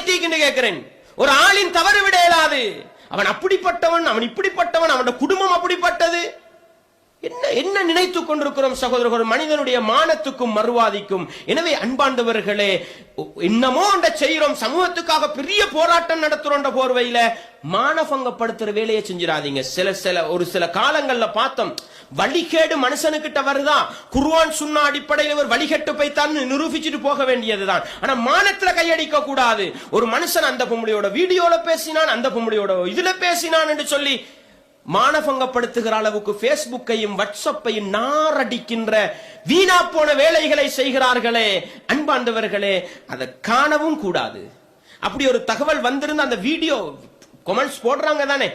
Writing கேட்கிறேன். ஒரு ஆளின் தவறு விட இயலாது. அவன் அப்படிப்பட்டவன், அவன் இப்படிப்பட்டவன், அவனுடைய குடும்பம் அப்படிப்பட்டது. என்ன நினைத்துக் கொண்டிருக்கிறோம் சகோதரர்கள்? மனிதனுடைய மானத்துக்கும் மறுவாதிக்கும். எனவே அன்பாண்டவர்களே, என்னமோ ஒன்றை செய்யறோம், சமூகத்துக்காக பெரிய போராட்டம் நடத்துறோம் போர்வையில மானபங்கப்படுத்துற வேலையை செஞ்சிடாதீங்க. ஒரு சில காலங்கள்ல பார்த்தோம், வழிகேடு மனுஷனுக்கிட்ட வருதா, குர்ஆன் சுன்னா அடிப்படையில் ஒரு வழிகட்டு போய்த்தான் நிரூபிச்சுட்டு போக வேண்டியதுதான். ஆனா மானத்துல கையடிக்க கூடாது. ஒரு மனுஷன் அந்த பொம்பளையோட வீடியோல பேசினான், அந்த பொம்பளையோட இதுல பேசினான் என்று சொல்லி மானபங்கப்படுத்துகிற அளவுக்கு பேஸ்புக்கையும் வாட்ஸ்அப்பையும் நாரடிக்கின்ற வீணா போன வேலைகளை செய்கிறார்களே அன்பாண்டவர்களே, அதை காணவும் கூடாது. அப்படி ஒரு தகவல் வந்திருந்த அந்த வீடியோ கமெண்ட்ஸ் போடுறாங்க தானே,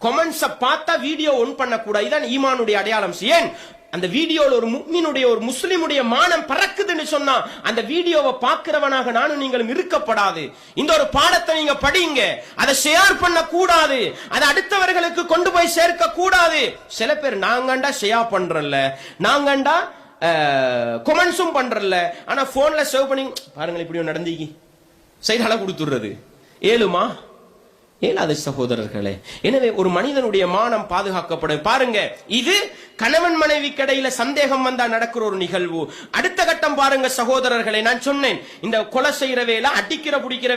கமெண்ட்ஸ பார்த்தா வீடியோ ஒன் பண்ணக்கூடாது. இதான் ஈமானுடைய அடையாளம். ஏன் அந்த வீடியோல ஒரு முஃமினுடைய, ஒரு முஸ்லிமுடைய மானம் பறக்குதுன்னு சொன்னா அந்த வீடியோவை பார்க்கிறவனாக நானும் நீங்களும் இருக்கப்படாது. இந்த ஒரு பாடத்தை நீங்க படிங்க, அதை ஷேர் பண்ண கூடாது, அதை அடுத்தவர்களுக்கு கொண்டு போய் சேர்க்க கூடாது. சில பேர் நாங்கண்டா ஷேர் பண்றல, நாங்கண்டா கமெண்ட்ஸும் பண்றல, ஆனா போன்ல சேவ் பண்ணி பாருங்க இப்படி நடந்தீங்க சைடால கொடுத்துடுறது ஏழுமா ஏழாவது சகோதரர்களே. எனவே ஒரு மனிதனுடைய மானம் பாதுகாக்கப்படும். பாருங்க, இது கணவன் மனைவி கடையில சந்தேகம் வந்தா நடக்கிற ஒரு நிகழ்வு. அடுத்த கட்டம் பாருங்க சகோதரர்களே, நான் சொன்னேன் இந்த கொலை செய்யற வேலை, அடிக்கிற புடிக்கிற